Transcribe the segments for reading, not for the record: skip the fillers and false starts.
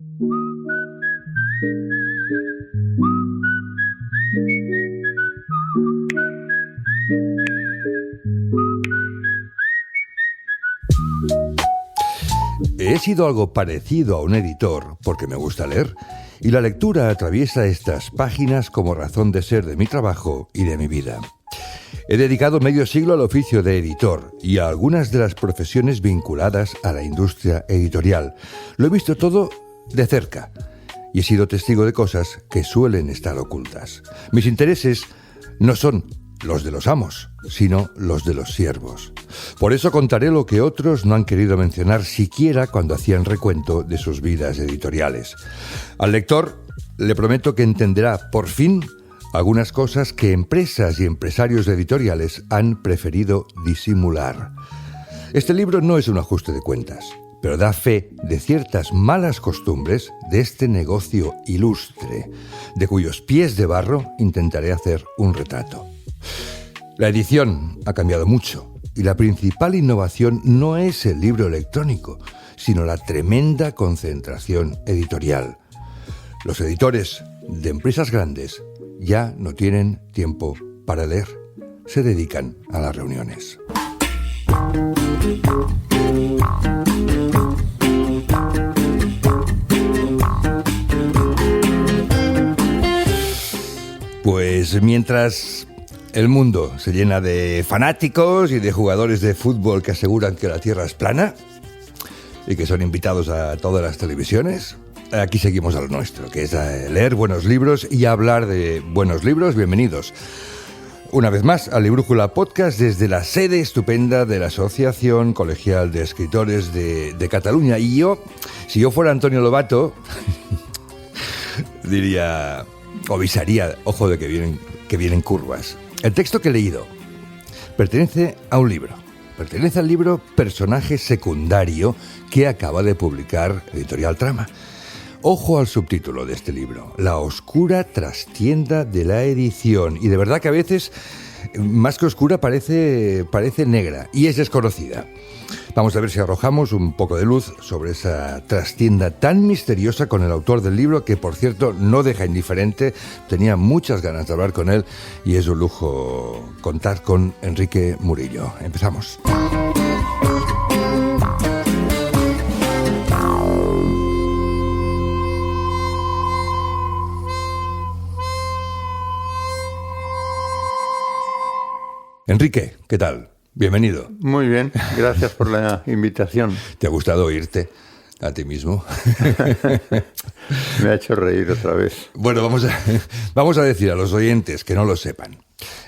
He sido algo parecido a un editor porque me gusta leer, y la lectura atraviesa estas páginas como razón de ser de mi trabajo y de mi vida. He dedicado medio siglo al oficio de editor y a algunas de las profesiones vinculadas a la industria editorial. Lo he visto todo de cerca y he sido testigo de cosas que suelen estar ocultas. Mis intereses no son los de los amos, sino los de los siervos. Por eso contaré lo que otros no han querido mencionar siquiera cuando hacían recuento de sus vidas editoriales. Al lector le prometo que entenderá, por fin, algunas cosas que empresas y empresarios editoriales han preferido disimular. Este libro no es un ajuste de cuentas, pero da fe de ciertas malas costumbres de este negocio ilustre, de cuyos pies de barro intentaré hacer un retrato. La edición ha cambiado mucho y la principal innovación no es el libro electrónico, sino la tremenda concentración editorial. Los editores de empresas grandes ya no tienen tiempo para leer, se dedican a las reuniones. Pues mientras el mundo se llena de fanáticos y de jugadores de fútbol que aseguran que la Tierra es plana y que son invitados a todas las televisiones, aquí seguimos a lo nuestro, que es leer buenos libros y hablar de buenos libros. Bienvenidos una vez más a Librújula Podcast desde la sede estupenda de la Asociación Colegial de Escritores de Cataluña. Y yo, si yo fuera Antonio Lobato, diría, o avisaría, ojo de que vienen curvas. El texto que he leído pertenece a un libro. Pertenece al libro Personaje Secundario que acaba de publicar Editorial Trama. Ojo al subtítulo de este libro: La oscura trastienda de la edición. Y de verdad que a veces, más que oscura, parece negra y es desconocida. Vamos a ver si arrojamos un poco de luz sobre esa trastienda tan misteriosa con el autor del libro, que por cierto no deja indiferente. Tenía muchas ganas de hablar con él y es un lujo contar con Enrique Murillo. Empezamos. Enrique, ¿qué tal? Bienvenido. Muy bien, gracias por la invitación. ¿Te ha gustado oírte a ti mismo? Me ha hecho reír otra vez. Bueno, vamos a decir a los oyentes que no lo sepan.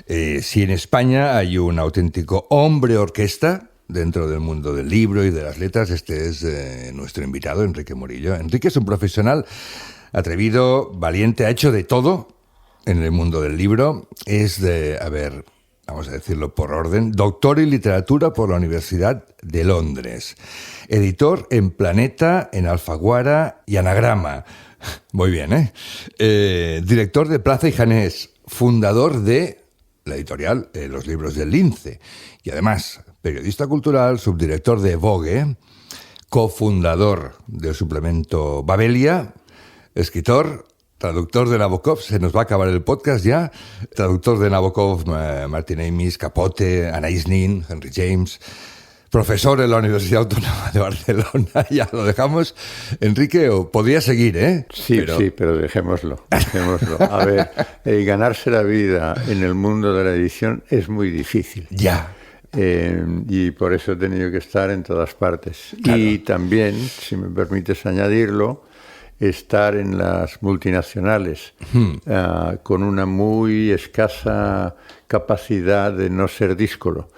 Si en España hay un auténtico hombre orquesta dentro del mundo del libro y de las letras, este es nuestro invitado, Enrique Murillo. Enrique es un profesional atrevido, valiente, ha hecho de todo en el mundo del libro. Es vamos a decirlo por orden, doctor en literatura por la Universidad de Londres, editor en Planeta, en Alfaguara y Anagrama. Muy bien, director de Plaza y Janés, fundador de la editorial Los Libros del Lince, y además periodista cultural, subdirector de Vogue, cofundador del suplemento Babelia, escritor, traductor de Nabokov. Se nos va a acabar el podcast ya. Traductor de Nabokov, Martin Amis, Capote, Anais Nin, Henry James. Profesor en la Universidad Autónoma de Barcelona. Ya lo dejamos. Enrique, podría seguir, ¿eh? Sí, pero dejémoslo. A ver, ganarse la vida en el mundo de la edición es muy difícil. Ya. Y por eso he tenido que estar en todas partes. Claro. Y también, si me permites añadirlo, estar en las multinacionales con una muy escasa capacidad de no ser díscolo,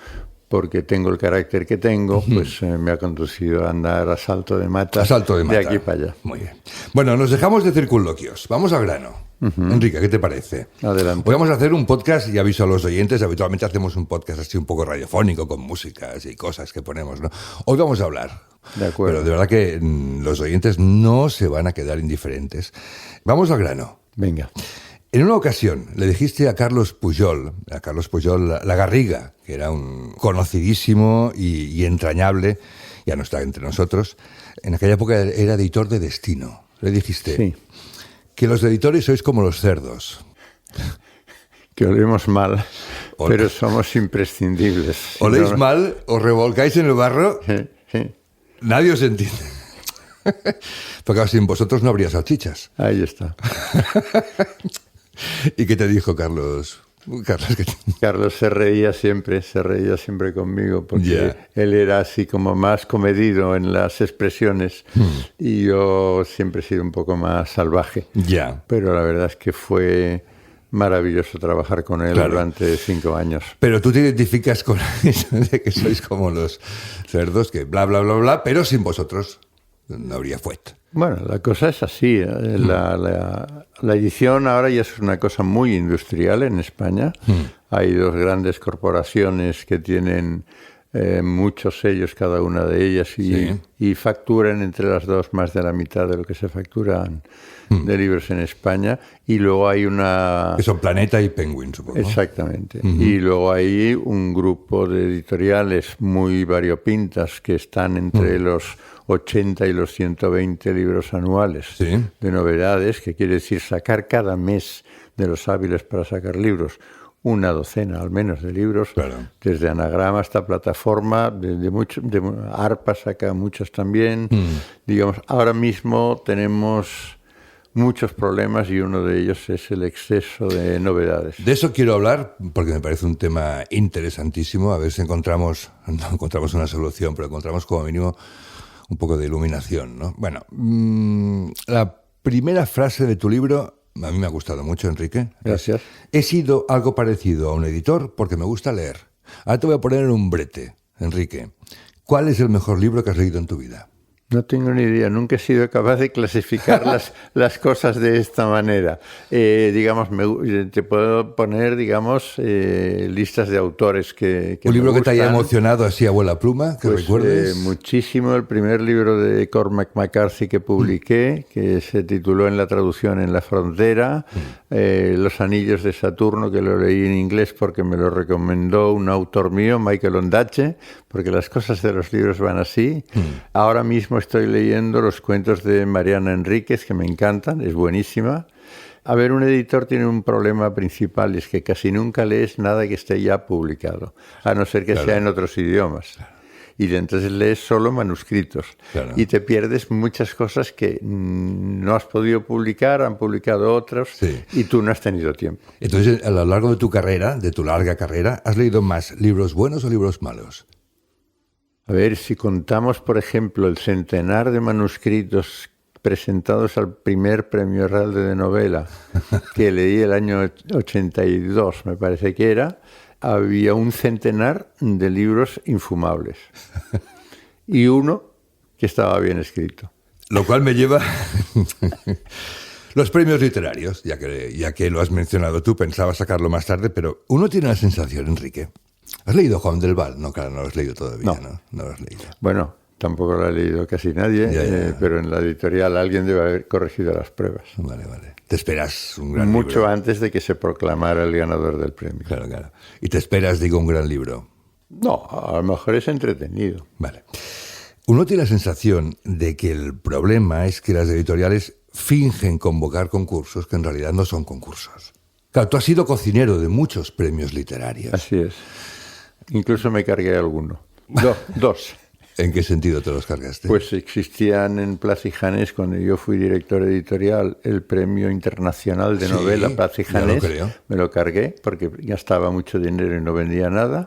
porque tengo el carácter que tengo, pues me ha conducido a andar a salto de mata, de aquí para allá. Muy bien. Bueno, nos dejamos de circunloquios, vamos al grano. Enrique, ¿qué te parece? Adelante. Hoy vamos a hacer un podcast, y aviso a los oyentes, habitualmente hacemos un podcast así un poco radiofónico, con músicas y cosas que ponemos, ¿no? Hoy vamos a hablar. De acuerdo. Pero de verdad que los oyentes no se van a quedar indiferentes. Vamos al grano. Venga. En una ocasión le dijiste a Carlos Pujol la Garriga, que era un conocidísimo y entrañable, ya no está entre nosotros, en aquella época era editor de Destino, le dijiste Sí. que los editores sois como los cerdos. Que olemos mal, Ol- pero somos imprescindibles. Si Oléis no- mal, os revolcáis en el barro, Sí. nadie os entiende. Porque claro, sin vosotros no habría salchichas. Ahí está. ¿Y qué te dijo Carlos? Carlos, que Carlos se reía siempre conmigo, porque Ya. él era así como más comedido en las expresiones y yo siempre he sido un poco más salvaje. Ya. Pero la verdad es que fue maravilloso trabajar con él Claro. durante 5 años. Pero tú te identificas con eso de que sois como los cerdos, que bla, bla, bla, bla, pero sin vosotros no habría fuet. Bueno, la cosa es así. La edición ahora ya es una cosa muy industrial en España. Hay 2 grandes corporaciones que tienen muchos sellos cada una de ellas Sí. y facturan entre las 2 más de la mitad de lo que se facturan de libros en España. Y luego hay una... Que son Planeta y Penguin, supongo. Exactamente. Y luego hay un grupo de editoriales muy variopintas que están entre los 80 y los 120 libros anuales Sí. de novedades, que quiere decir sacar cada mes de los hábiles para sacar libros, una docena al menos de libros, Claro. desde Anagrama hasta Plataforma, de ARPA saca muchos también. Digamos, ahora mismo tenemos muchos problemas y uno de ellos es el exceso de novedades. De eso quiero hablar porque me parece un tema interesantísimo. A ver si no encontramos una solución, pero encontramos como mínimo un poco de iluminación, ¿no? Bueno, la primera frase de tu libro a mí me ha gustado mucho, Enrique. Gracias. He sido algo parecido a un editor porque me gusta leer. Ahora te voy a poner en un brete, Enrique. ¿Cuál es el mejor libro que has leído en tu vida? No tengo ni idea, nunca he sido capaz de clasificar las cosas de esta manera. Digamos, te puedo poner, digamos, listas de autores que ¿Un libro me que te haya gustan. emocionado así, abuela pluma, que Pues, recuerdes? muchísimo. El primer libro de Cormac McCarthy que publiqué, que se tituló en la traducción En la frontera, Los anillos de Saturno, que lo leí en inglés porque me lo recomendó un autor mío, Michael Ondaatje, porque las cosas de los libros van así. Ahora mismo estoy leyendo los cuentos de Mariana Enríquez, que me encantan, es buenísima. A ver, un editor tiene un problema principal, es que casi nunca lees nada que esté ya publicado, a no ser que Claro. sea en otros idiomas. Y entonces lees solo manuscritos. Claro. Y te pierdes muchas cosas que no has podido publicar, han publicado otros, Sí. y tú no has tenido tiempo. Entonces, a lo largo de tu carrera, de tu larga carrera, ¿has leído más libros buenos o libros malos? A ver, si contamos, por ejemplo, el centenar de manuscritos presentados al primer Premio Herralde de Novela, que leí el año 82, me parece que era, había un centenar de libros infumables. Y uno que estaba bien escrito. Lo cual me lleva... Los premios literarios, ya que lo has mencionado tú, pensaba sacarlo más tarde, pero uno tiene la sensación, Enrique. ¿Has leído Juan del Val? No, claro, no lo has leído todavía, ¿no? No lo has leído. Bueno, tampoco lo ha leído casi nadie, Ya. pero en la editorial alguien debe haber corregido las pruebas. Vale, vale. Te esperas un gran Mucho libro. antes de que se proclamara el ganador del premio. Claro, claro. Y te esperas, digo, un gran libro. No, a lo mejor es entretenido. Vale. Uno tiene la sensación de que el problema es que las editoriales fingen convocar concursos que en realidad no son concursos. Claro, tú has sido cocinero de muchos premios literarios. Así es. Incluso me cargué alguno. Dos. ¿En qué sentido te los cargaste? Pues existían en Plaza y Janés, cuando yo fui director editorial, el Premio Internacional de Sí, Novela Plaza y ya lo Janés. creo. Me lo cargué porque gastaba mucho dinero y no vendía nada.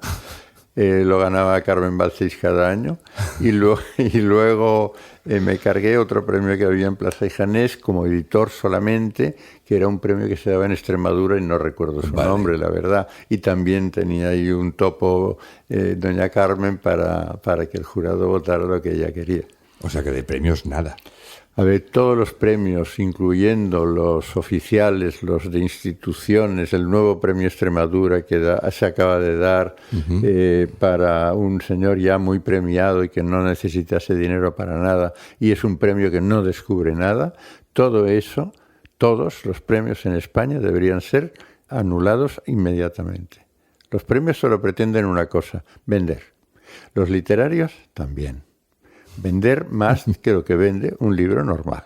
Lo ganaba Carmen Balcells cada año. Y luego me cargué otro premio que había en Plaza y Janés como editor solamente, que era un premio que se daba en Extremadura y no recuerdo su Vale. nombre, la verdad. Y también tenía ahí un topo doña Carmen para que el jurado votara lo que ella quería. O sea que de premios nada. A ver, todos los premios, incluyendo los oficiales, los de instituciones, el nuevo premio Extremadura que se acaba de dar para un señor ya muy premiado y que no necesitase dinero para nada, y es un premio que no descubre nada, todo eso, todos los premios en España deberían ser anulados inmediatamente. Los premios solo pretenden una cosa, vender. Los literarios también. Vender más que lo que vende un libro normal.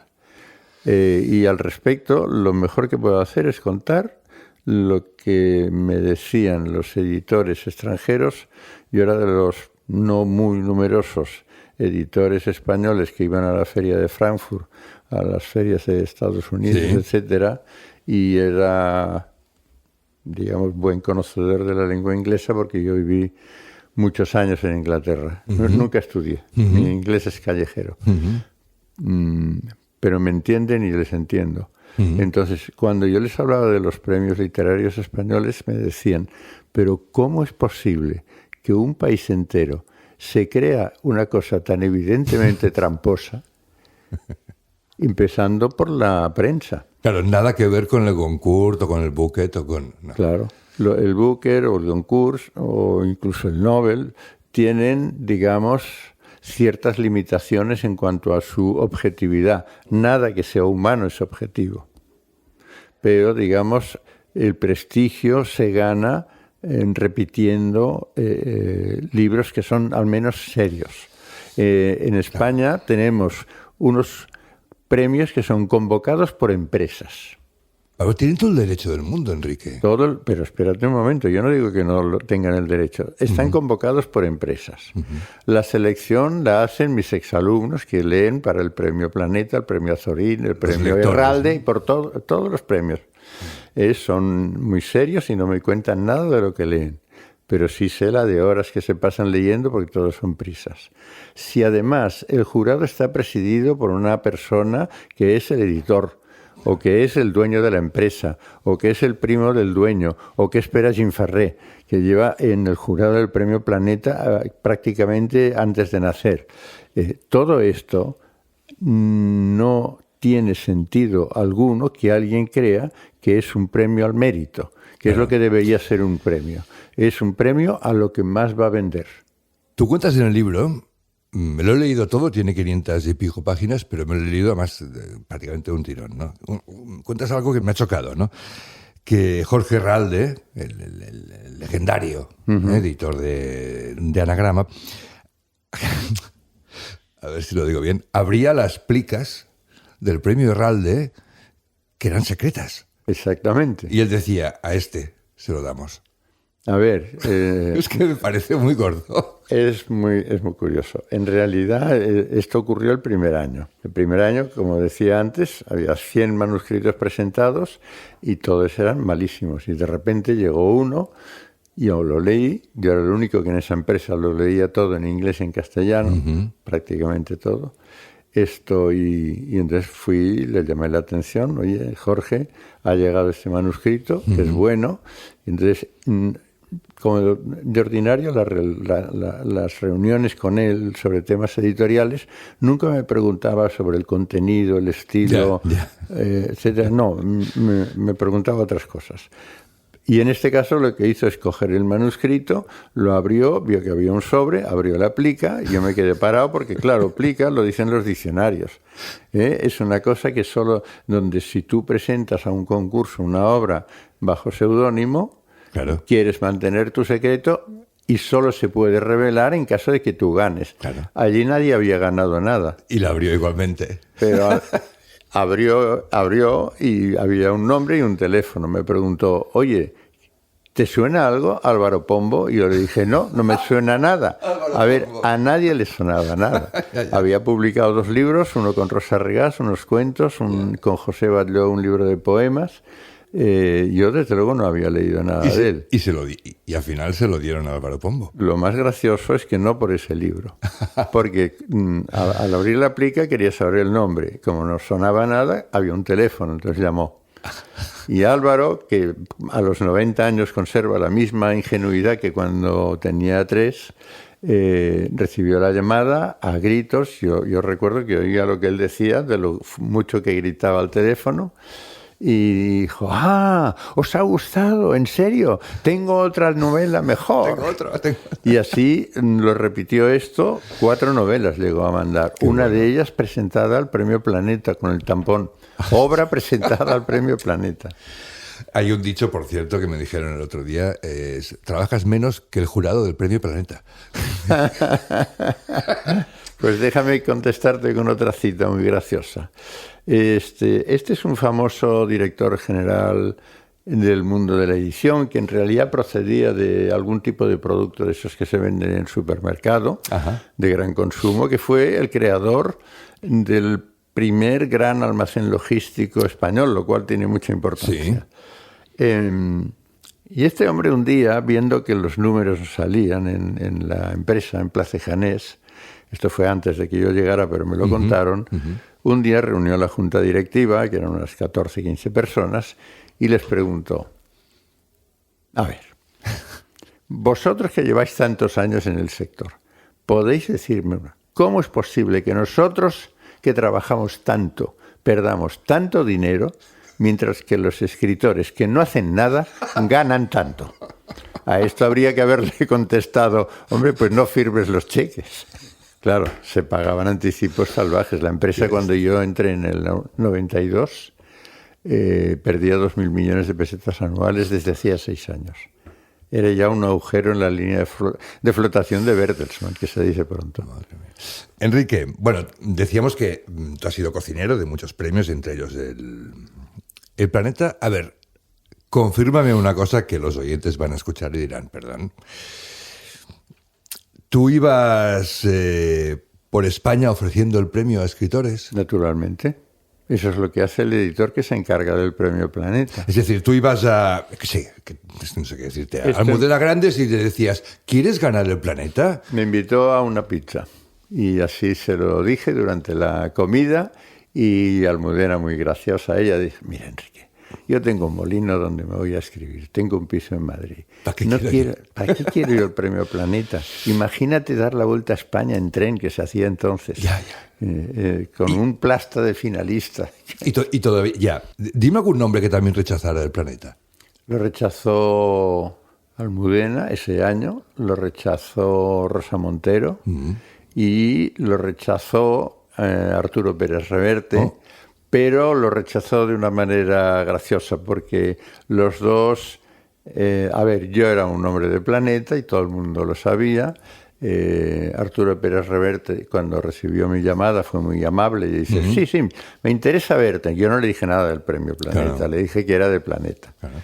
Y al respecto, lo mejor que puedo hacer es contar lo que me decían los editores extranjeros. Yo era de los no muy numerosos editores españoles que iban a la feria de Frankfurt, a las ferias de Estados Unidos, sí, etcétera, y era, digamos, buen conocedor de la lengua inglesa porque yo viví muchos años en Inglaterra. Nunca estudié, mi inglés es callejero. Pero me entienden y les entiendo. Entonces, cuando yo les hablaba de los premios literarios españoles, me decían, pero ¿cómo es posible que un país entero se crea una cosa tan evidentemente tramposa, empezando por la prensa? Claro, nada que ver con el Goncourt o con el Booker o con... No. Claro, el Booker o el Goncourt o incluso el Nobel tienen, digamos, ciertas limitaciones en cuanto a su objetividad. Nada que sea humano es objetivo. Pero, digamos, el prestigio se gana repitiendo libros que son al menos serios. En España tenemos unos premios que son convocados por empresas. Pero tienen todo el derecho del mundo, Enrique. Pero espérate un momento, yo no digo que no tengan el derecho. Están convocados por empresas. La selección la hacen mis exalumnos que leen para el Premio Planeta, el Premio Azorín, el Premio Herralde, y por todos los premios. Son muy serios y no me cuentan nada de lo que leen. Pero sí sé la de horas que se pasan leyendo porque todos son prisas. Si además el jurado está presidido por una persona que es el editor, o que es el dueño de la empresa, o que es el primo del dueño, o que es Pere Gimfarré, que lleva en el jurado del Premio Planeta prácticamente antes de nacer. Todo esto no tiene sentido alguno que alguien crea que es un premio al mérito, que es lo que debería ser un premio. Es un premio a lo que más va a vender. Tú cuentas en el libro... Me lo he leído todo, tiene 500 y pico páginas, pero me lo he leído además prácticamente un tirón, ¿no? Cuentas algo que me ha chocado, ¿no? Que Jorge Herralde, el legendario editor de Anagrama, a ver si lo digo bien, abría las plicas del premio Herralde que eran secretas. Exactamente. Y él decía, a este se lo damos. A ver... es que me parece muy gordo. Es muy curioso. En realidad, esto ocurrió el primer año. El primer año, como decía antes, había 100 manuscritos presentados y todos eran malísimos. Y de repente llegó uno, y yo lo leí. Yo era el único que en esa empresa lo leía todo en inglés y en castellano, prácticamente todo. Y entonces le llamé la atención. Oye, Jorge, ha llegado este manuscrito, que es bueno. Y entonces... como de ordinario, las reuniones con él sobre temas editoriales, nunca me preguntaba sobre el contenido, el estilo, etcétera. No, me preguntaba otras cosas. Y en este caso lo que hizo es coger el manuscrito, lo abrió, vio que había un sobre, abrió la plica, y yo me quedé parado porque, claro, plica lo dicen los diccionarios. Es una cosa que solo, donde si tú presentas a un concurso una obra bajo seudónimo, claro, quieres mantener tu secreto y solo se puede revelar en caso de que tú ganes. Claro. Allí nadie había ganado nada. Y la abrió igualmente. Pero abrió y había un nombre y un teléfono. Me preguntó, oye, ¿te suena algo, Álvaro Pombo? Y yo le dije, no me suena nada. A ver, a nadie le sonaba nada. Había publicado 2 libros, uno con Rosa Regás, unos cuentos, con José Batlló, un libro de poemas. Yo desde luego no había leído nada de él. Y al final se lo dieron a Álvaro Pombo. Lo más gracioso es que no por ese libro, porque al abrir la plica quería saber el nombre. Como no sonaba nada, había un teléfono, entonces llamó. Y Álvaro, que a los 90 años conserva la misma ingenuidad que cuando tenía 3, recibió la llamada a gritos. Yo recuerdo que oía lo que él decía, de lo mucho que gritaba al teléfono. Y dijo, ¿os ha gustado? ¿En serio? Tengo otra novela mejor. Tengo otra. Y así lo repitió esto, 4 novelas llegó a mandar. Una de ellas presentada al Premio Planeta con el tampón. Obra presentada al Premio Planeta. Hay un dicho, por cierto, que me dijeron el otro día, trabajas menos que el jurado del Premio Planeta. Pues déjame contestarte con otra cita muy graciosa. Este es un famoso director general del mundo de la edición que en realidad procedía de algún tipo de producto de esos que se venden en el supermercado, ajá, de gran consumo, que fue el creador del primer gran almacén logístico español, lo cual tiene mucha importancia. Sí. Y este hombre un día, viendo que los números salían en la empresa, en Place Janés, esto fue antes de que yo llegara, pero me lo contaron, un día reunió a la junta directiva, que eran unas 14, 15 personas, y les preguntó, a ver, vosotros que lleváis tantos años en el sector, ¿podéis decirme cómo es posible que nosotros, que trabajamos tanto, perdamos tanto dinero, mientras que los escritores que no hacen nada ganan tanto? A esto habría que haberle contestado, hombre, pues no firmes los cheques. Claro, se pagaban anticipos salvajes. La empresa, cuando yo entré en el 92, perdía 2.000 millones de pesetas anuales desde hacía 6 años. Era ya un agujero en la línea de flotación de Bertelsmann, que se dice pronto. Enrique, bueno, decíamos que tú has sido cocinero de muchos premios, entre ellos el Planeta. A ver, confírmame una cosa que los oyentes van a escuchar y dirán, perdón. ¿Tú ibas por España ofreciendo el premio a escritores? Naturalmente. Eso es lo que hace el editor que se encarga del Premio Planeta. Es decir, tú ibas a, no sé qué decirte, a Almudena Grandes y te decías, ¿quieres ganar el Planeta? Me invitó a una pizza y así se lo dije durante la comida y Almudena, muy graciosa, ella dijo, mira, Enrique, yo tengo un molino donde me voy a escribir, tengo un piso en Madrid. ¿Para qué quiero yo el Premio Planeta? Imagínate dar la vuelta a España en tren, que se hacía entonces. Ya. Con un plasta de finalista. Y todavía, ya. Dime algún nombre que también rechazara el Planeta. Lo rechazó Almudena ese año, lo rechazó Rosa Montero y lo rechazó Arturo Pérez Reverte, pero lo rechazó de una manera graciosa porque los dos, yo era un hombre de Planeta y todo el mundo lo sabía. Arturo Pérez Reverte, cuando recibió mi llamada, fue muy amable y dice, sí, me interesa verte. Yo no le dije nada del Premio Planeta, claro. Le dije que era de Planeta. Claro.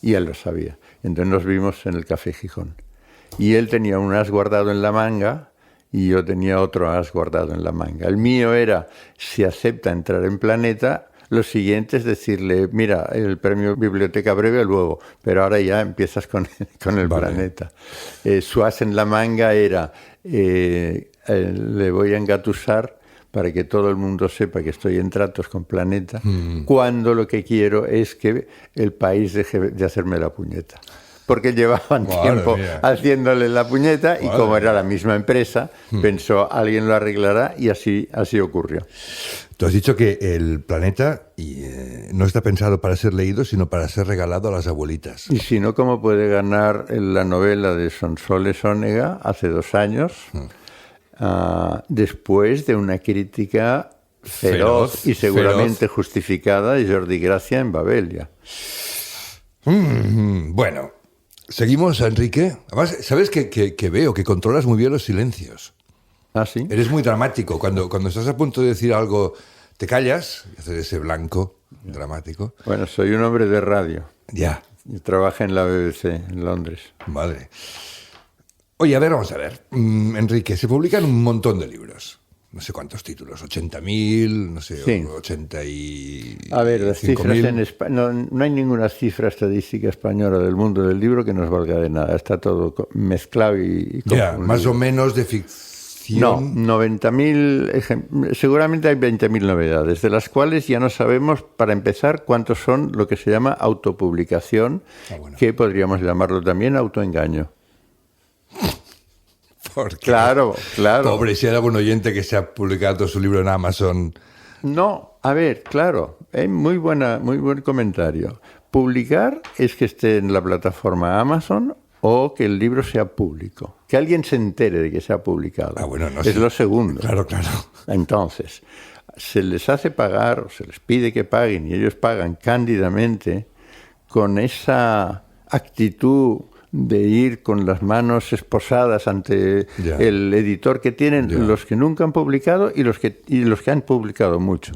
Y él lo sabía. Entonces nos vimos en el Café Gijón. Y él tenía un as guardado en la manga y yo tenía otro as guardado en la manga. El mío era, si acepta entrar en Planeta, lo siguiente es decirle, mira, el premio Biblioteca Breve luego, pero ahora ya empiezas con el vale. Planeta. Su as en la manga era, le voy a engatusar para que todo el mundo sepa que estoy en tratos con Planeta, cuando lo que quiero es que el país deje de hacerme la puñeta. Porque llevaban tiempo haciéndole la puñeta y como era la misma empresa, pensó, alguien lo arreglará y así ocurrió. Tú has dicho que el Planeta no está pensado para ser leído, sino para ser regalado a las abuelitas. Y si no, ¿cómo puede ganar la novela de Sonsoles Onega hace 2 años, después de una crítica feroz y seguramente justificada de Jordi Gracia en Babelia? Bueno, seguimos, Enrique. Además, ¿sabes que veo que controlas muy bien los silencios? ¿Ah, sí? Eres muy dramático. Cuando estás a punto de decir algo, te callas y haces ese blanco dramático. Bueno, soy un hombre de radio. Ya. Y trabajo en la BBC, en Londres. Madre. Oye, vamos a ver. Enrique, se publican un montón de libros. No sé cuántos títulos, 80.000, no sé, sí. 80 y... A ver, las cifras en España... No hay ninguna cifra estadística española del mundo del libro que nos valga de nada. Está todo mezclado y ya, más o menos de ficción. No, 90.000, seguramente hay 20.000 novedades, de las cuales ya no sabemos, para empezar, cuántos son lo que se llama autopublicación, bueno. Que podríamos llamarlo también autoengaño. Porque, claro. Pobre, si hay algún oyente que se ha publicado su libro en Amazon. No, a ver, claro, muy buen comentario. Publicar es que esté en la plataforma Amazon o que el libro sea público. Que alguien se entere de que se ha publicado. Bueno, no es lo segundo. Claro. Entonces, se les hace pagar, o se les pide que paguen, y ellos pagan cándidamente con esa actitud de ir con las manos esposadas ante el editor que tienen los que nunca han publicado y los que han publicado mucho.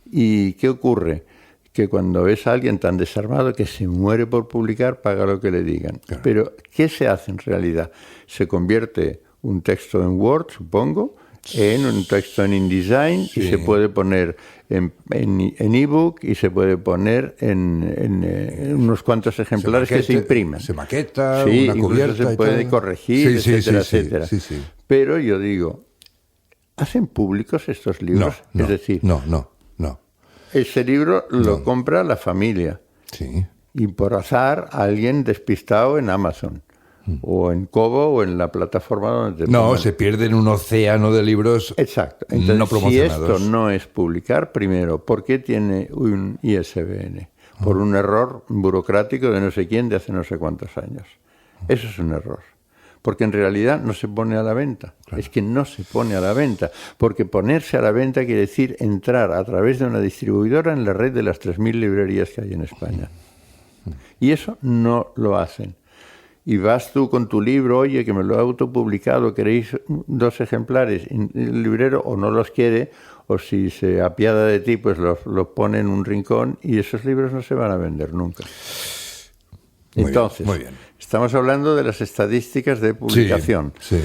¿Y qué ocurre? Que cuando ves a alguien tan desarmado que se muere por publicar, paga lo que le digan. Claro. Pero, ¿qué se hace en realidad? Se convierte un texto en Word, supongo, en un texto en InDesign, y se puede poner en ebook y se puede poner en unos cuantos ejemplares que se impriman. Se maqueta, una cubierta se puede corregir, etcétera, etcétera. Sí. Pero yo digo, ¿hacen públicos estos libros? No, es decir, no. Ese libro lo compra la familia. Sí. Y por azar alguien despistado en Amazon. O en Kobo o en la plataforma donde... No, se pierde en un océano de libros. Exacto. Entonces, no promocionados. Si esto no es publicar, primero, ¿por qué tiene un ISBN? Por un error burocrático de no sé quién de hace no sé cuántos años. Eso es un error. Porque en realidad no se pone a la venta. Claro. Es que no se pone a la venta. Porque ponerse a la venta quiere decir entrar a través de una distribuidora en la red de las 3.000 librerías que hay en España. Y eso no lo hacen. Y vas tú con tu libro, oye, que me lo he autopublicado, queréis 2 ejemplares, y el librero o no los quiere, o si se apiada de ti, pues los pone en un rincón, y esos libros no se van a vender nunca. Entonces, muy bien. Estamos hablando de las estadísticas de publicación. Sí.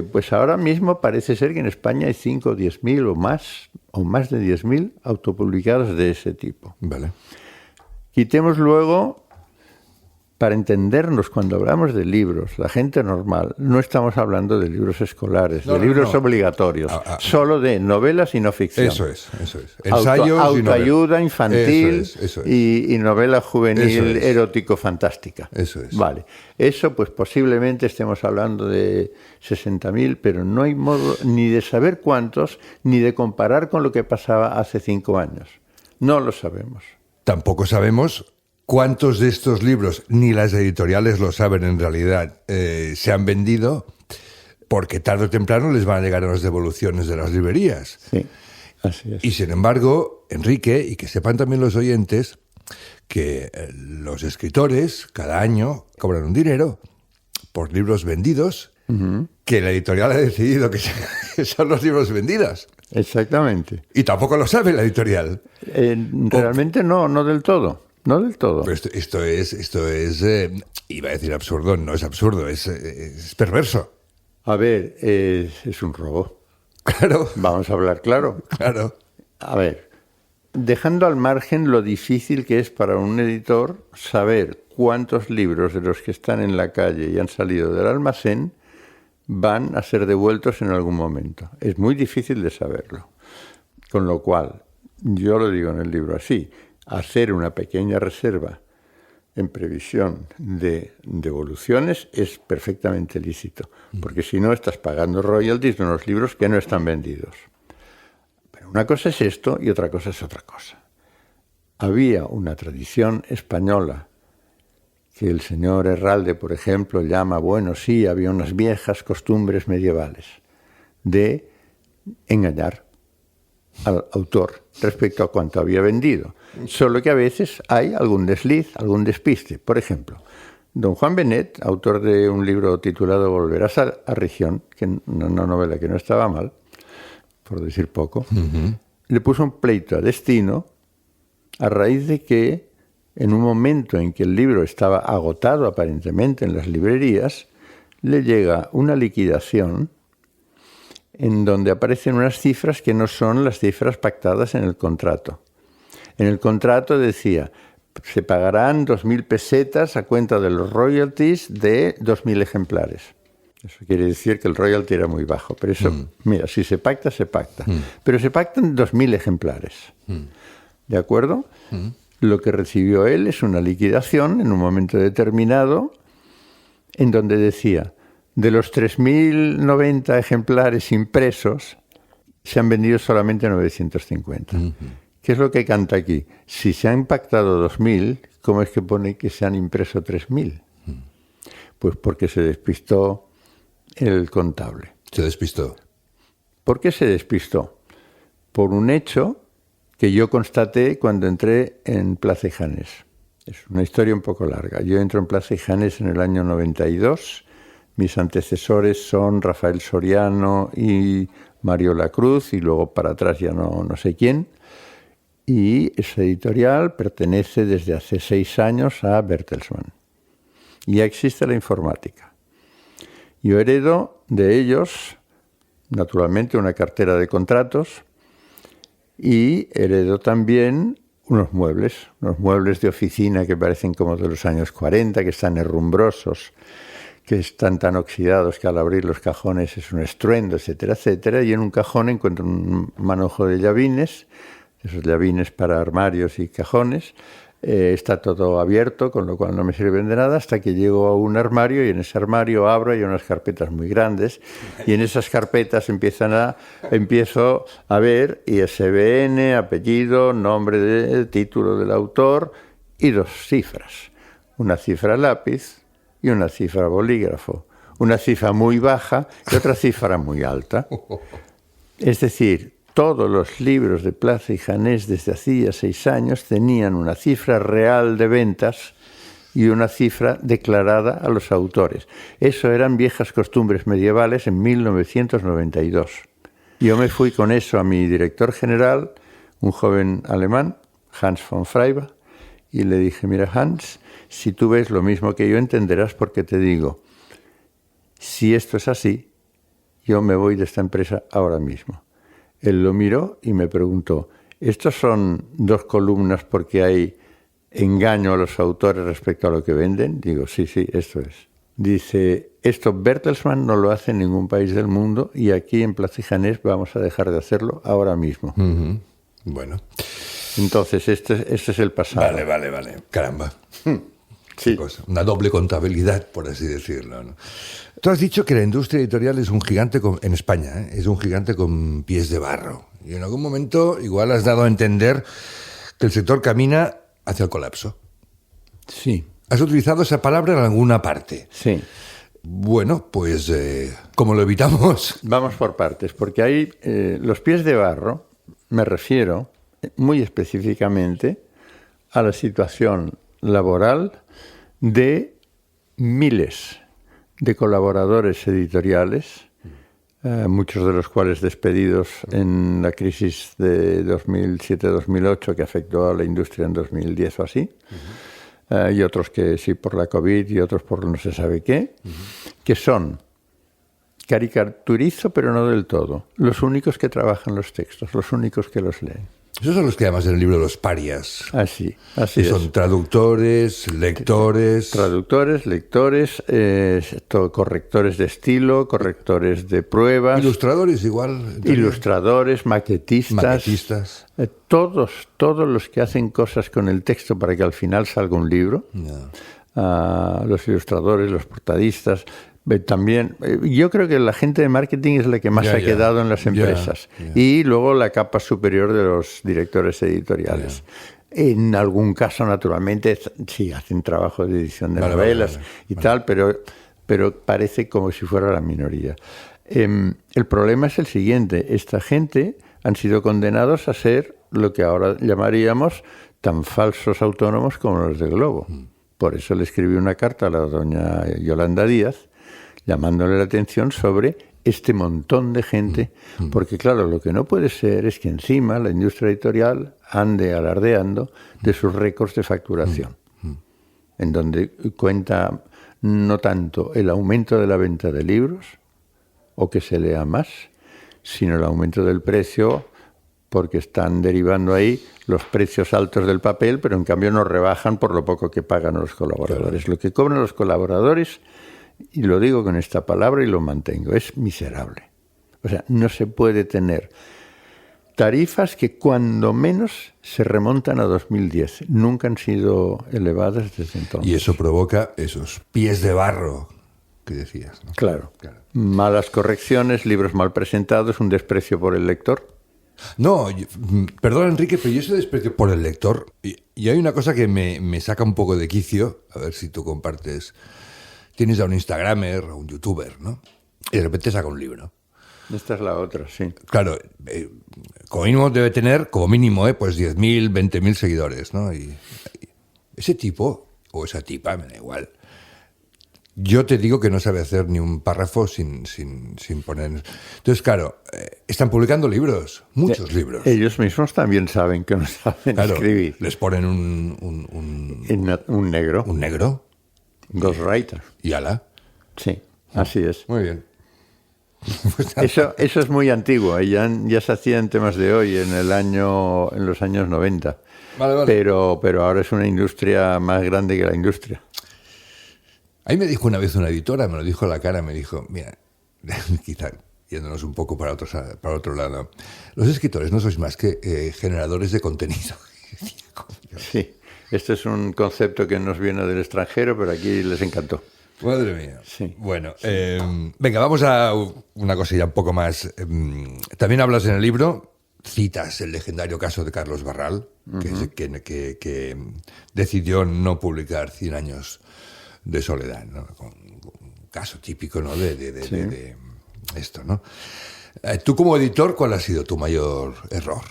Pues ahora mismo parece ser que en España hay 5 o 10.000 o más de 10.000 autopublicados de ese tipo. Vale. Quitemos luego... Para entendernos, cuando hablamos de libros, la gente normal, no estamos hablando de libros escolares, de libros obligatorios, solo de novelas y no ficción. Eso es. Ensayos autoayuda infantil eso es. Y novela juvenil erótico-fantástica. Eso es. Vale. Eso, pues posiblemente estemos hablando de 60.000, pero no hay modo ni de saber cuántos, ni de comparar con lo que pasaba hace 5 años. No lo sabemos. Tampoco sabemos cuántos de estos libros, ni las editoriales lo saben en realidad, se han vendido, porque tarde o temprano les van a llegar a las devoluciones de las librerías. Sí, así es. Y sin embargo, Enrique, y que sepan también los oyentes, que los escritores cada año cobran un dinero por libros vendidos, que la editorial ha decidido que son los libros vendidos. Exactamente. Y tampoco lo sabe la editorial. Realmente no del todo. No del todo. Pero esto es iba a decir absurdo, no es absurdo, es perverso. A ver, es un robo. Claro. Vamos a hablar claro. Claro. A ver, dejando al margen lo difícil que es para un editor saber cuántos libros de los que están en la calle y han salido del almacén van a ser devueltos en algún momento. Es muy difícil de saberlo. Con lo cual, yo lo digo en el libro así, hacer una pequeña reserva en previsión de devoluciones es perfectamente lícito, porque si no estás pagando royalties de unos libros que no están vendidos. Pero una cosa es esto y otra cosa es otra cosa. Había una tradición española que el señor Herralde, por ejemplo, llama, bueno, sí, había unas viejas costumbres medievales de engañar al autor respecto a cuánto había vendido. Solo que a veces hay algún desliz, algún despiste. Por ejemplo, don Juan Benet, autor de un libro titulado Volverás a Región, que una novela que no estaba mal, por decir poco, le puso un pleito a Destino a raíz de que en un momento en que el libro estaba agotado aparentemente en las librerías, le llega una liquidación en donde aparecen unas cifras que no son las cifras pactadas en el contrato. En el contrato decía, se pagarán 2.000 pesetas a cuenta de los royalties de 2.000 ejemplares. Eso quiere decir que el royalty era muy bajo. Pero eso, mira, si se pacta, se pacta. Pero se pactan 2.000 ejemplares. ¿De acuerdo? Lo que recibió él es una liquidación en un momento determinado en donde decía, de los 3.090 ejemplares impresos, se han vendido solamente 950. ¿Qué es lo que canta aquí? Si se han pactado 2.000, ¿cómo es que pone que se han impreso 3.000? Pues porque se despistó el contable. ¿Se despistó? ¿Por qué se despistó? Por un hecho que yo constaté cuando entré en Plaza y Janés. Es una historia un poco larga. Yo entro en Plaza y Janés en el año 92. Mis antecesores son Rafael Soriano y Mario Lacruz, y luego para atrás ya no sé quién. Y esa editorial pertenece desde hace 6 años a Bertelsmann. Y ya existe la informática. Yo heredo de ellos, naturalmente, una cartera de contratos, y heredo también unos muebles de oficina que parecen como de los años 40, que están herrumbrosos, que están tan oxidados que al abrir los cajones es un estruendo, etcétera, etcétera. Y en un cajón encuentro un manojo de llavines, esos llavines para armarios y cajones. Está todo abierto, con lo cual no me sirven de nada, hasta que llego a un armario, y en ese armario abro y hay unas carpetas muy grandes, y en esas carpetas empiezo a ver ISBN, apellido, nombre, título del autor y 2 cifras. Una cifra lápiz y una cifra bolígrafo. Una cifra muy baja y otra cifra muy alta. Es decir, todos los libros de Plaza y Janés desde hacía 6 años tenían una cifra real de ventas y una cifra declarada a los autores. Eso eran viejas costumbres medievales en 1992. Yo me fui con eso a mi director general, un joven alemán, Hans von Freiba, y le dije: mira, Hans, si tú ves lo mismo que yo, entenderás por qué te digo. Si esto es así, yo me voy de esta empresa ahora mismo. Él lo miró y me preguntó: ¿estos son 2 columnas porque hay engaño a los autores respecto a lo que venden? Digo: sí, esto es. Dice: esto Bertelsmann no lo hace en ningún país del mundo, y aquí en Plaza y Janés vamos a dejar de hacerlo ahora mismo. Uh-huh. Bueno. Entonces, este es el pasado. Vale. Caramba. Sí. Cosa. Una doble contabilidad, por así decirlo, ¿no? Tú has dicho que la industria editorial es un gigante en España, es un gigante con pies de barro. Y en algún momento igual has dado a entender que el sector camina hacia el colapso. Sí. ¿Has utilizado esa palabra en alguna parte? Sí. Bueno, pues, ¿cómo lo evitamos? Vamos por partes, porque ahí los pies de barro, me refiero muy específicamente a la situación laboral de miles de colaboradores editoriales, muchos de los cuales despedidos en la crisis de 2007-2008 que afectó a la industria en 2010 o así, y otros que sí por la COVID y otros por no se sabe qué, que son, caricaturizo pero no del todo, los únicos que trabajan los textos, los únicos que los leen. Esos son los que llamas en el libro los parias. Así es. Son traductores, lectores... Traductores, lectores, correctores de estilo, correctores de pruebas... Ilustradores igual. Ilustradores, maquetistas. Todos los que hacen cosas con el texto para que al final salga un libro. No. Los ilustradores, los portadistas... También, yo creo que la gente de marketing es la que más ha quedado en las empresas. Y luego la capa superior de los directores editoriales. En algún caso, naturalmente, sí hacen trabajo de edición de novelas y tal, pero parece como si fuera la minoría. El problema es el siguiente: esta gente han sido condenados a ser lo que ahora llamaríamos tan falsos autónomos como los de Globo. Por eso le escribí una carta a la doña Yolanda Díaz, llamándole la atención sobre este montón de gente, porque claro, lo que no puede ser es que encima la industria editorial ande alardeando de sus récords de facturación, en donde cuenta no tanto el aumento de la venta de libros, o que se lea más, sino el aumento del precio, porque están derivando ahí los precios altos del papel, pero en cambio no rebajan por lo poco que pagan los colaboradores. Claro. Lo que cobran los colaboradores, y lo digo con esta palabra y lo mantengo, es miserable. O sea, no se puede tener tarifas que cuando menos se remontan a 2010. Nunca han sido elevadas desde entonces. Y eso provoca esos pies de barro que decías, ¿no? Claro. Malas correcciones, libros mal presentados, un desprecio por el lector. No, perdón Enrique, pero yo ese desprecio por el lector, y hay una cosa que me saca un poco de quicio, a ver si tú compartes. Tienes a un Instagramer o un YouTuber, ¿no? Y de repente saca un libro. Esta es la otra, sí. Claro, como mínimo debe tener, pues 10.000, 20.000 seguidores, ¿no? Y ese tipo, o esa tipa, me da igual. Yo te digo que no sabe hacer ni un párrafo sin poner... Entonces, claro, están publicando libros, muchos libros. Ellos mismos también saben que no saben escribir. Les ponen un negro. Un negro. Ghostwriter. Y ala. Sí, así es. Muy bien. Eso es muy antiguo, ya se hacía en temas de hoy, en los años 90. Vale. Pero ahora es una industria más grande que la industria. Ahí me dijo una vez una editora, me lo dijo a la cara, me dijo, mira, quizá yéndonos un poco para otro lado, los escritores no sois más que generadores de contenido. Sí, este es un concepto que nos viene del extranjero, pero aquí les encantó. Madre mía. Sí. Bueno, venga, vamos a una cosilla un poco más. También hablas en el libro, citas el legendario caso de Carlos Barral, que decidió no publicar 100 años de soledad, ¿no? Un caso típico, ¿no? de esto, ¿no? Tú como editor, ¿cuál ha sido tu mayor error?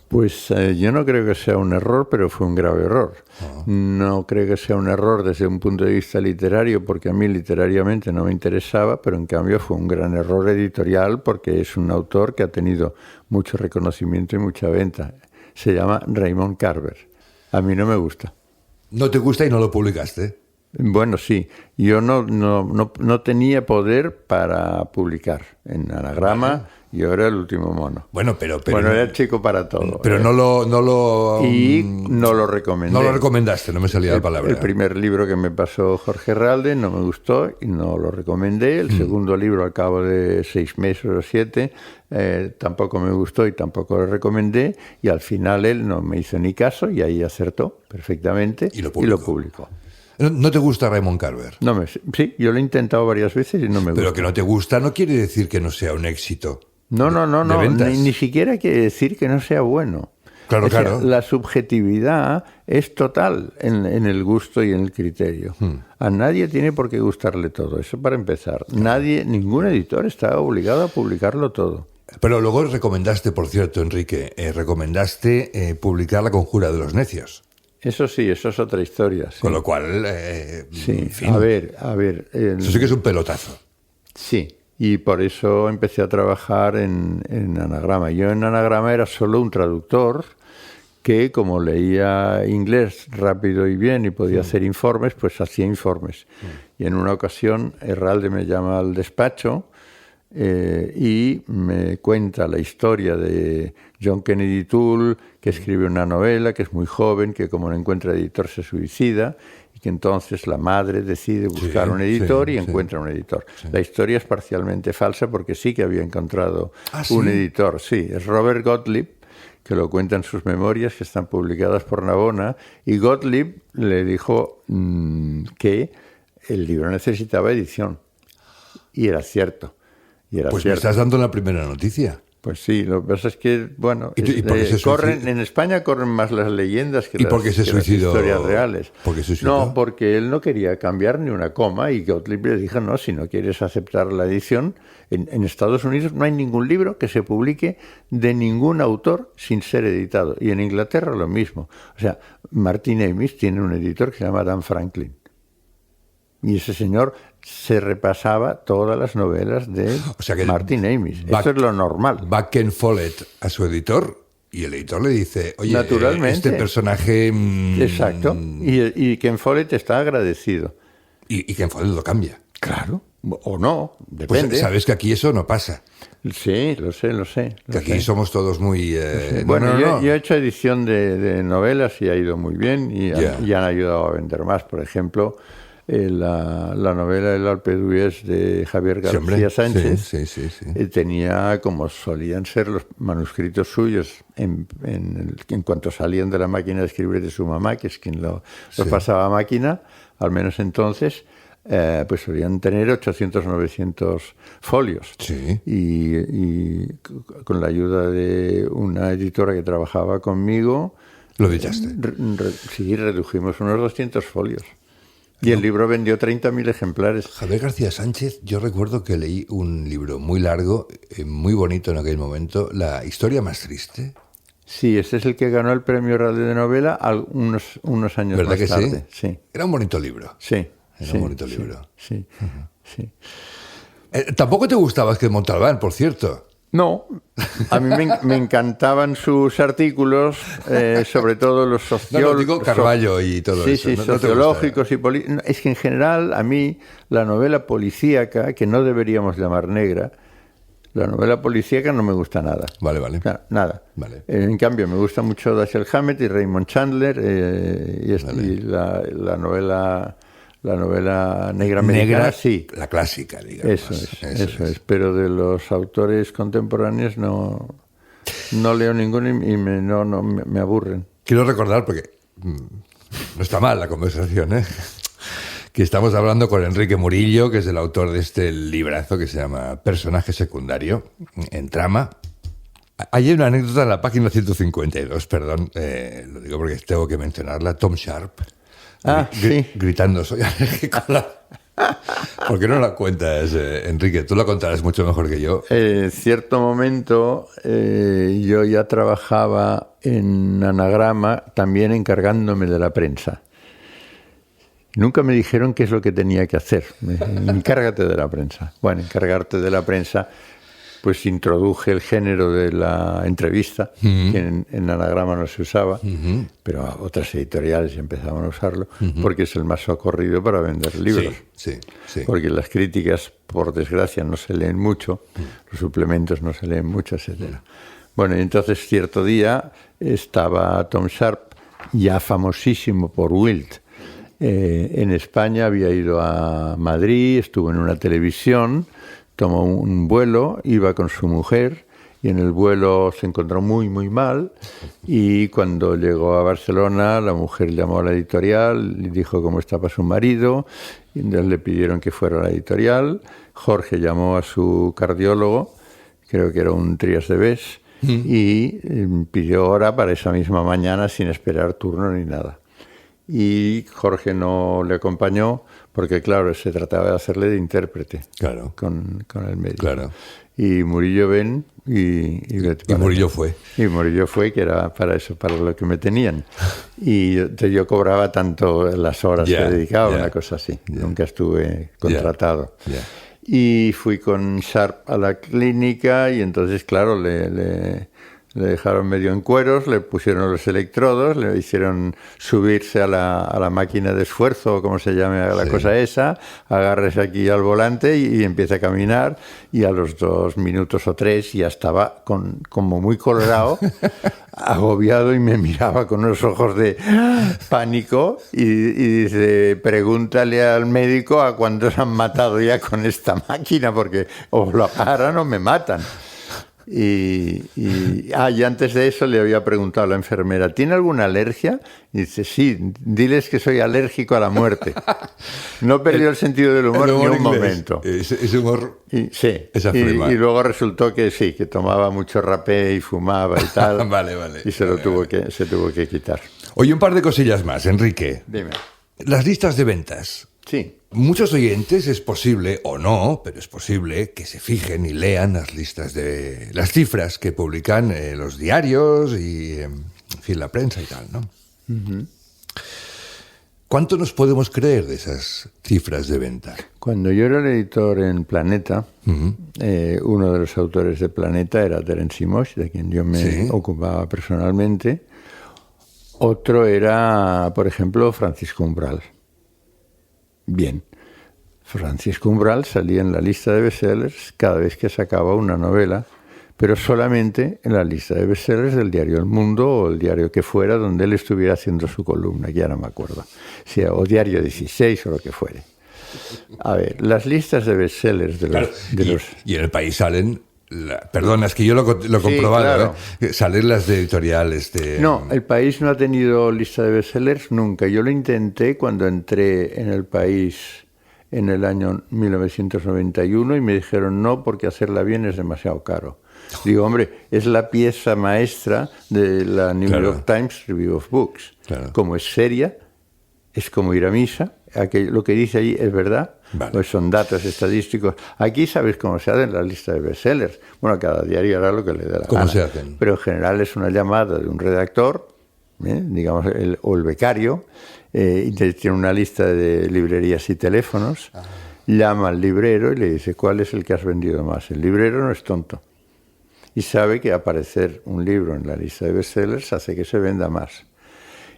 Pues yo no creo que sea un error, pero fue un grave error. No creo que sea un error desde un punto de vista literario, porque a mí literariamente no me interesaba, pero en cambio fue un gran error editorial, porque es un autor que ha tenido mucho reconocimiento y mucha venta. Se llama Raymond Carver. A mí no me gusta. ¿No te gusta y no lo publicaste? Bueno, sí. Yo no tenía poder para publicar. En Anagrama yo era el último mono. Bueno, pero era el chico para todo. Pero no lo y no lo recomendé. No lo recomendaste, no me salía la palabra. El primer libro que me pasó Jorge Herralde no me gustó y no lo recomendé. El segundo libro, al cabo de 6 meses o 7, tampoco me gustó y tampoco lo recomendé. Y al final él no me hizo ni caso y ahí acertó perfectamente y lo publicó. ¿No te gusta Raymond Carver? Sí, yo lo he intentado varias veces y no me gusta. Pero que no te gusta no quiere decir que no sea un éxito. No. Ni siquiera quiere decir que no sea bueno. Claro. La subjetividad es total en el gusto y en el criterio. A nadie tiene por qué gustarle todo, eso para empezar. Ningún editor está obligado a publicarlo todo. Pero luego recomendaste, por cierto, Enrique, publicar La conjura de los necios. Eso sí, eso es otra historia. Sí. Con lo cual, sí, en fin, a ver. Eso sí que es un pelotazo. Sí, y por eso empecé a trabajar en Anagrama. Yo en Anagrama era solo un traductor que, como leía inglés rápido y bien y podía hacer informes, pues hacía informes. Y en una ocasión Herralde me llama al despacho y me cuenta la historia de John Kennedy Toole, que escribe una novela, que es muy joven, que como no encuentra editor se suicida, y que entonces la madre decide buscar un editor y encuentra un editor. Sí. La historia es parcialmente falsa porque sí que había encontrado un editor. Sí, es Robert Gottlieb, que lo cuenta en sus memorias, que están publicadas por Navona, y Gottlieb le dijo que el libro necesitaba edición. Y era cierto. Pues me estás dando la primera noticia. Pues sí, lo que pasa es que, bueno, en España corren más las leyendas que las historias reales. ¿Por qué se suicidó? No, porque él no quería cambiar ni una coma y Gottlieb le dijo, no, si no quieres aceptar la edición, en Estados Unidos no hay ningún libro que se publique de ningún autor sin ser editado. Y en Inglaterra lo mismo. O sea, Martin Amis tiene un editor que se llama Dan Franklin. Y ese señor se repasaba todas las novelas de Martin Amis. Eso es lo normal. Va Ken Follett a su editor y el editor le dice, oye, naturalmente, este personaje... Exacto. Y Ken Follett está agradecido. Y Ken Follett lo cambia. Claro. O no, depende. Pues sabes que aquí eso no pasa. Sí, lo sé. Que aquí somos todos muy... Bueno, yo he hecho edición de novelas y ha ido muy bien y han ayudado a vender más. Por ejemplo... La novela El Alpe d'Huez de Javier García Sánchez tenía, como solían ser los manuscritos suyos en cuanto salían de la máquina de escribir de su mamá, que es quien los pasaba a máquina, al menos entonces, pues solían tener 800 o 900 folios. Sí. Y con la ayuda de una editora que trabajaba conmigo... ¿Lo editaste? Sí, redujimos unos 200 folios. Y el libro vendió 30.000 ejemplares. Javier García Sánchez, yo recuerdo que leí un libro muy largo, muy bonito en aquel momento, La historia más triste. Sí, ese es el que ganó el premio Radio de Novela unos años ¿Verdad más que tarde. sí? Era un bonito libro. Sí. Era un bonito libro. Sí. Sí. Tampoco te gustaba Vázquez Montalbán, por cierto. No, a mí me encantaban sus artículos, sobre todo los sociológicos. No, digo Carballo y todo eso. Sí, sociológicos y políticos. Es que en general a mí la novela policíaca, que no deberíamos llamar negra, la novela policíaca no me gusta nada. Vale. Nada. Vale. En cambio, me gusta mucho Dashiell Hammett y Raymond Chandler y la novela negra americana, sí. La clásica, digamos. Eso es. Pero de los autores contemporáneos no leo ninguno y me aburren. Quiero recordar, porque no está mal la conversación, que estamos hablando con Enrique Murillo, que es el autor de este librazo que se llama Personaje secundario, en trama. Hay una anécdota en la página 152, perdón, lo digo porque tengo que mencionarla. Tom Sharp, sí. gritando, soy alérgico a la... ¿Por qué no la cuentas, Enrique? Tú la contarás mucho mejor que yo. En cierto momento yo ya trabajaba en Anagrama, también encargándome de la prensa. Nunca me dijeron qué es lo que tenía que hacer. Encárgate de la prensa. Bueno, encargarte de la prensa, pues introduje el género de la entrevista, que en Anagrama no se usaba, pero otras editoriales empezaban a usarlo, porque es el más socorrido para vender libros. Sí. Porque las críticas, por desgracia, no se leen mucho, los suplementos no se leen mucho, etcétera. Bueno, y entonces cierto día estaba Tom Sharp, ya famosísimo por Wilt, en España, había ido a Madrid, estuvo en una televisión, tomó un vuelo, iba con su mujer y en el vuelo se encontró muy mal y cuando llegó a Barcelona la mujer llamó a la editorial y dijo cómo estaba su marido y entonces le pidieron que fuera a la editorial. Jorge llamó a su cardiólogo, creo que era un Trías de Bes, y pidió hora para esa misma mañana sin esperar turno ni nada. Y Jorge no le acompañó porque, claro, se trataba de hacerle de intérprete con el médico. Claro. Y Murillo ven y Murillo fue. Y Murillo fue, que era para eso, para lo que me tenían. Y yo cobraba tanto las horas que dedicaba, una cosa así. Nunca estuve contratado. Y fui con Sharp a la clínica y entonces, claro, le dejaron medio en cueros, le pusieron los electrodos, le hicieron subirse a la máquina de esfuerzo, o como se llame la cosa esa, agárrese aquí al volante y empieza a caminar, y a los 2 minutos o 3 ya estaba como muy colorado, agobiado, y me miraba con unos ojos de pánico y dice, pregúntale al médico a cuántos han matado ya con esta máquina, porque o lo paran o me matan. Y antes de eso le había preguntado a la enfermera, ¿tiene alguna alergia? Y dice, sí, diles que soy alérgico a la muerte. No perdió el sentido del humor ni un momento. Ese humor, esa y luego resultó que sí, que tomaba mucho rapé y fumaba y tal. Vale. Y se tuvo que quitar. Oye, un par de cosillas más, Enrique. Dime. Las listas de ventas. Sí. Muchos oyentes, es posible, o no, pero es posible que se fijen y lean las cifras que publican los diarios y, en fin, la prensa y tal, ¿no? ¿Cuánto nos podemos creer de esas cifras de venta? Cuando yo era el editor en Planeta, uno de los autores de Planeta era Terence Moix, de quien yo me ocupaba personalmente. Otro era, por ejemplo, Francisco Umbral. Bien, Francisco Umbral salía en la lista de bestsellers cada vez que sacaba una novela, pero solamente en la lista de bestsellers del diario El Mundo o el diario que fuera donde él estuviera haciendo su columna, ya no me acuerdo, o Diario 16 o lo que fuere. A ver, las listas de bestsellers Y en El País salen... Perdona, es que yo lo he comprobado, claro. Salen las de editoriales de... No, El País no ha tenido lista de bestsellers nunca. Yo lo intenté cuando entré en El País en el año 1991 y me dijeron no, porque hacerla bien es demasiado caro. Digo, hombre, es la pieza maestra de la New York Times Review of Books. Claro. Como es seria, es como ir a misa, lo que dice allí es verdad, Vale. pues son datos estadísticos. Aquí sabes cómo se hacen las listas de bestsellers. Bueno, cada diario hará lo que le dé la ¿Cómo gana. se hacen? Pero en general es una llamada de un redactor, digamos, o el becario, y tiene una lista de librerías y teléfonos, llama al librero y le dice cuál es el que has vendido más. El librero no es tonto y sabe que aparecer un libro en la lista de bestsellers hace que se venda más.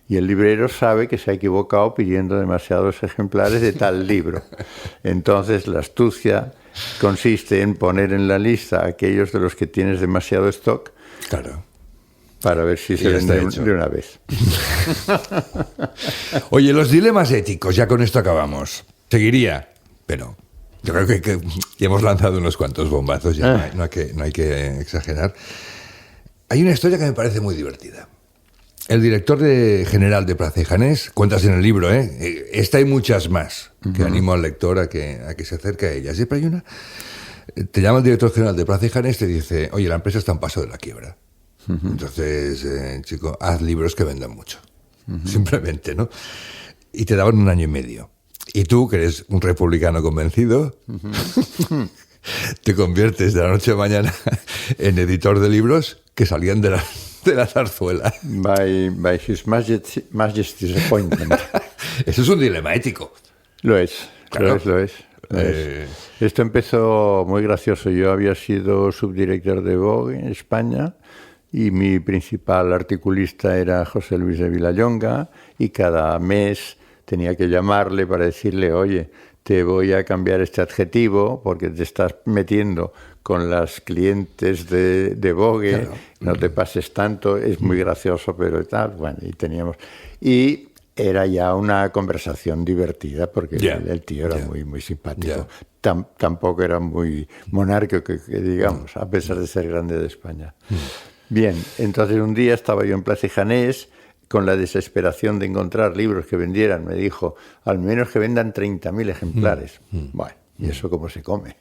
Y el librero sabe que se ha equivocado pidiendo demasiados ejemplares de tal libro. Entonces la astucia consiste en poner en la lista aquellos de los que tienes demasiado stock. Claro. Para ver si se vende de una vez. Oye, los dilemas éticos, ya con esto acabamos. Seguiría, pero yo creo que ya hemos lanzado unos cuantos bombazos, ya no hay que exagerar. Hay una historia que me parece muy divertida. El director general de Plaza y Janés, cuentas en el libro, esta y muchas más, que animo al lector a que se acerque a ellas. Siempre hay una. Te llama el director general de Plaza y Janés y te dice, oye, la empresa está en paso de la quiebra. Entonces, chico, haz libros que vendan mucho. Simplemente, ¿no? Y te daban 1 año y medio. Y tú, que eres un republicano convencido, te conviertes de la noche a la mañana en editor de libros que salían de la zarzuela. By His Majesty's appointment. Eso es un dilema ético. Lo es, claro. Lo es. Esto empezó muy gracioso. Yo había sido subdirector de Vogue en España y mi principal articulista era José Luis de Vilallonga, y cada mes tenía que llamarle para decirle, oye, te voy a cambiar este adjetivo porque te estás metiendo con las clientes de Vogue, claro. No te pases tanto, es muy gracioso, pero tal. Bueno, y era ya una conversación divertida porque el tío era muy simpático. Tampoco era muy monárquico, que digamos, a pesar de ser grande de España. Bien, entonces un día estaba yo en Plaza y Janés con la desesperación de encontrar libros que vendieran. Me dijo, al menos que vendan 30.000 ejemplares. Bueno, ¿y eso cómo se come?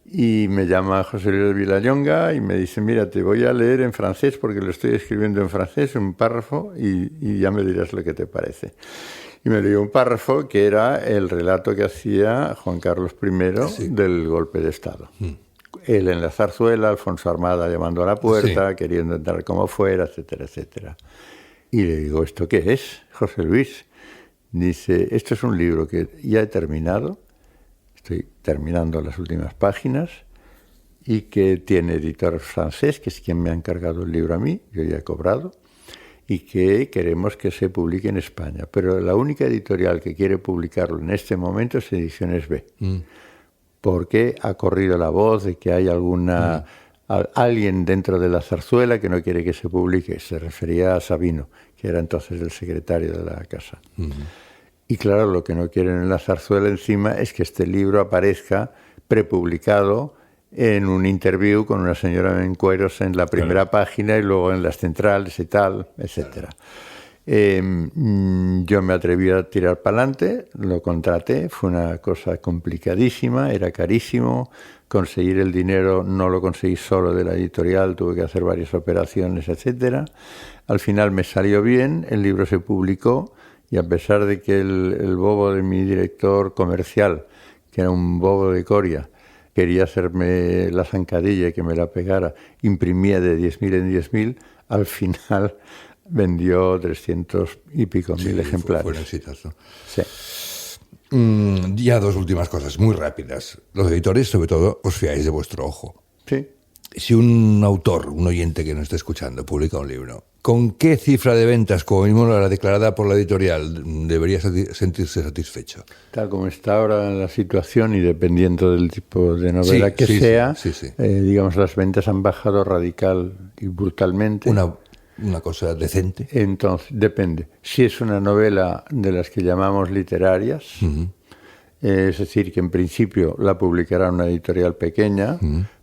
Y me llama José Luis de Vilallonga y me dice, mira, te voy a leer en francés porque lo estoy escribiendo en francés, un párrafo, y ya me dirás lo que te parece. Y me leyó un párrafo que era el relato que hacía Juan Carlos I del golpe de Estado. Él en la zarzuela, Alfonso Armada llamando a la puerta, queriendo entrar como fuera, etcétera, etcétera. Y le digo, ¿esto qué es, José Luis? Dice, esto es un libro que ya he terminado, estoy terminando las últimas páginas, y que tiene editor francés, que es quien me ha encargado el libro a mí, yo ya he cobrado, y que queremos que se publique en España. Pero la única editorial que quiere publicarlo en este momento es Ediciones B. Porque ha corrido la voz de que hay alguien dentro de la zarzuela que no quiere que se publique. Se refería a Sabino, que era entonces el secretario de la casa. Y claro, lo que no quieren en la zarzuela encima es que este libro aparezca prepublicado en un interview con una señora en cueros en la primera página y luego en las centrales y tal, etcétera. Yo me atreví a tirar para adelante, lo contraté, fue una cosa complicadísima, era carísimo, conseguir el dinero no lo conseguí solo de la editorial, tuve que hacer varias operaciones, etcétera. Al final me salió bien, el libro se publicó y a pesar de que el bobo de mi director comercial, que era un bobo de Coria, quería hacerme la zancadilla y que me la pegara, imprimía de 10.000 en 10.000, al final vendió 300 y pico mil ejemplares. Fue un exitazo. Sí. Ya 2 últimas cosas, muy rápidas. Los editores, sobre todo, os fiáis de vuestro ojo. Sí. Si un autor, un oyente que nos esté escuchando, publica un libro, ¿con qué cifra de ventas, como mismo la declarada por la editorial, debería sentirse satisfecho? Tal como está ahora la situación y dependiendo del tipo de novela que sea, digamos, las ventas han bajado radical y brutalmente. Una cosa decente. Entonces, depende. Si es una novela de las que llamamos literarias, es decir, que en principio la publicará una editorial pequeña,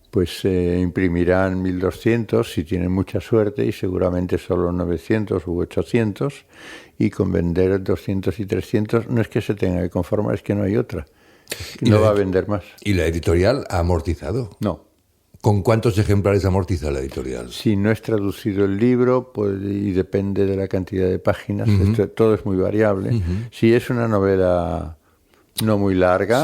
pues imprimirán 1.200 si tienen mucha suerte y seguramente solo 900 u 800, y con vender 200 y 300 no es que se tenga que conformar, es que no hay otra. No va a vender más. ¿Y la editorial ha amortizado? No. ¿Con cuántos ejemplares amortiza la editorial? Si no es traducido el libro, pues, y depende de la cantidad de páginas, todo es muy variable. Si es una novela no muy larga,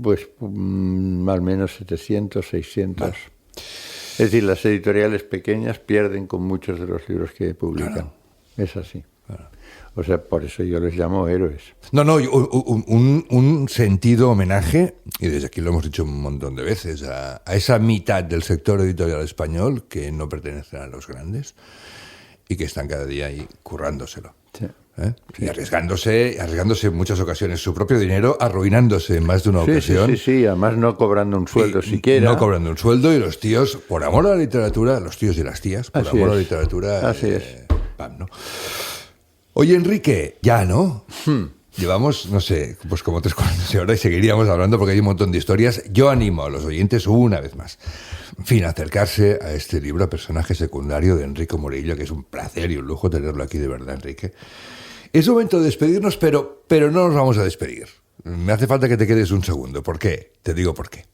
pues al menos 700, 600. Vale. Es decir, las editoriales pequeñas pierden con muchos de los libros que publican. Claro. Es así. Claro. O sea, por eso yo les llamo héroes. No, un sentido homenaje, y desde aquí lo hemos dicho un montón de veces, a esa mitad del sector editorial español que no pertenecen a los grandes y que están cada día ahí currándoselo. Sí. Y arriesgándose en muchas ocasiones su propio dinero, arruinándose en más de una ocasión. Sí, además no cobrando un sueldo siquiera. No cobrando un sueldo, y los tíos, por amor a la literatura, los tíos y las tías, por amor a la literatura, así es. Pam, ¿no? Oye, Enrique, ya, ¿no? Llevamos, no sé, pues como 3/4 de hora y seguiríamos hablando porque hay un montón de historias. Yo animo a los oyentes una vez más, en fin, a acercarse a este libro, Personaje secundario, de Enrique Murillo, que es un placer y un lujo tenerlo aquí, de verdad, Enrique. Es momento de despedirnos, pero no nos vamos a despedir. Me hace falta que te quedes un segundo. ¿Por qué? Te digo por qué.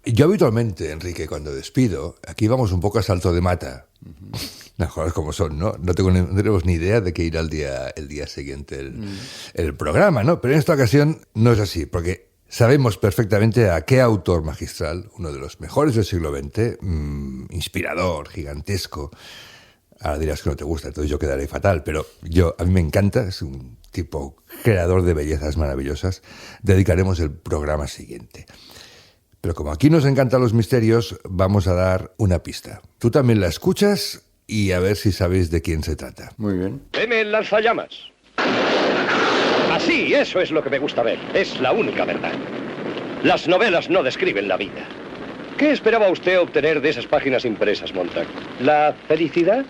Yo habitualmente, Enrique, cuando despido, aquí vamos un poco a salto de mata. Las cosas como son, ¿no? No tenemos ni idea de qué irá el día siguiente el programa, ¿no? Pero en esta ocasión no es así, porque sabemos perfectamente a qué autor magistral, uno de los mejores del siglo XX, inspirador, gigantesco. Ahora dirás que no te gusta, entonces yo quedaré fatal, pero a mí me encanta, es un tipo creador de bellezas maravillosas. Dedicaremos el programa siguiente. Pero como aquí nos encantan los misterios, vamos a dar una pista. Tú también la escuchas y a ver si sabéis de quién se trata. Muy bien. Deme el lanzallamas. Así, eso es lo que me gusta ver. Es la única verdad. Las novelas no describen la vida. ¿Qué esperaba usted obtener de esas páginas impresas, Montag? ¿La felicidad?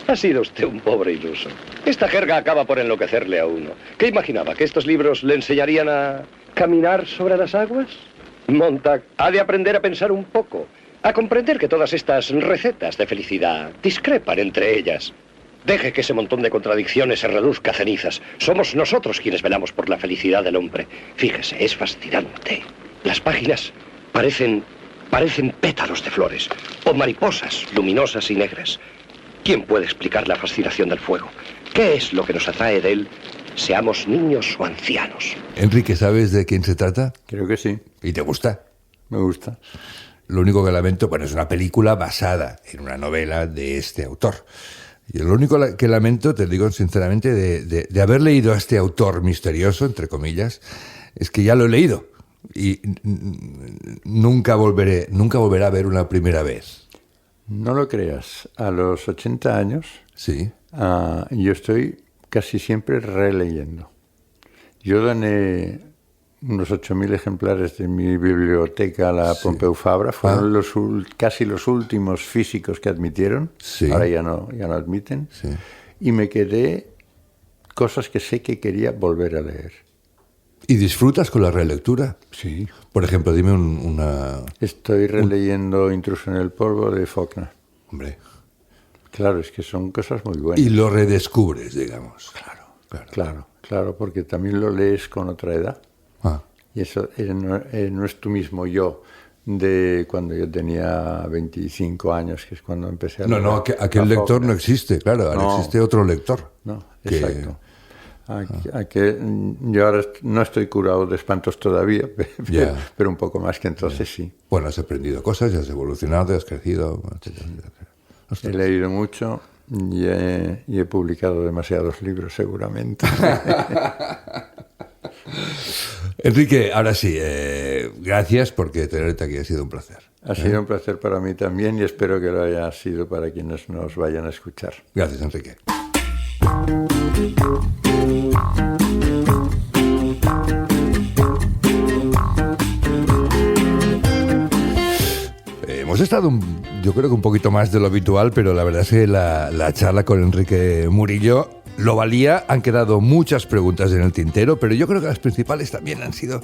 Ha sido usted un pobre iluso. Esta jerga acaba por enloquecerle a uno. ¿Qué imaginaba? ¿Que estos libros le enseñarían a caminar sobre las aguas? Montag ha de aprender a pensar un poco, a comprender que todas estas recetas de felicidad discrepan entre ellas. Deje que ese montón de contradicciones se reduzca a cenizas. Somos nosotros quienes velamos por la felicidad del hombre. Fíjese, es fascinante. Las páginas parecen pétalos de flores o mariposas luminosas y negras. ¿Quién puede explicar la fascinación del fuego? ¿Qué es lo que nos atrae de él, seamos niños o ancianos? Enrique, ¿sabes de quién se trata? Creo que sí. ¿Y te gusta? Me gusta. Lo único que lamento, bueno, es una película basada en una novela de este autor. Y lo único que lamento, te digo sinceramente, de haber leído a este autor misterioso, entre comillas, es que ya lo he leído. Y nunca volverá a ver una primera vez. No lo creas. A los 80 años, sí. Yo estoy casi siempre releyendo. Yo doné unos 8.000 ejemplares de mi biblioteca a la Pompeu Fabra. Fueron casi los últimos físicos que admitieron. Sí. Ahora ya no admiten. Sí. Y me quedé cosas que sé que quería volver a leer. ¿Y disfrutas con la relectura? Sí. Por ejemplo, dime una... Estoy releyendo Intruso en el polvo de Faulkner. Hombre. Claro, es que son cosas muy buenas. Y lo redescubres, digamos. Claro, porque también lo lees con otra edad. Y eso no es tu mismo yo de cuando yo tenía 25 años, que es cuando empecé a leer. No, aquel lector no existe, claro, ahora existe otro lector. No, exacto. Yo ahora no estoy curado de espantos todavía, pero un poco más que entonces sí. Bueno, has aprendido cosas, has evolucionado, has crecido, etcétera. He leído mucho y he publicado demasiados libros, seguramente. Enrique, ahora sí, gracias porque tenerte aquí ha sido un placer. Ha sido un placer para mí también y espero que lo haya sido para quienes nos vayan a escuchar. Gracias, Enrique. Hemos estado, yo creo que un poquito más de lo habitual, pero la verdad es que la charla con Enrique Murillo lo valía. Han quedado muchas preguntas en el tintero, pero yo creo que las principales también han sido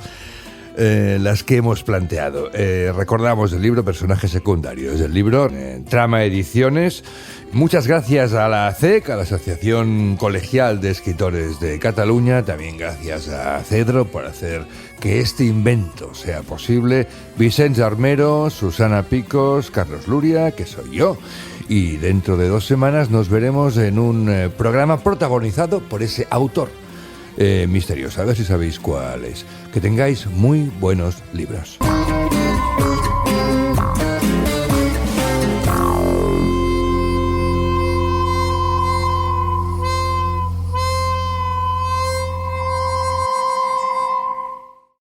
las que hemos planteado. Recordamos el libro Personajes Secundarios, el libro Trama Ediciones. Muchas gracias a la ACEC, a la Asociación Colegial de Escritores de Cataluña, también gracias a Cedro por hacer que este invento sea posible, Vicenç Armero, Susana Picos, Carlos Luria, que soy yo, y dentro de 2 semanas nos veremos en un programa protagonizado por ese autor misterioso, a ver si sabéis cuál es. Que tengáis muy buenos libros.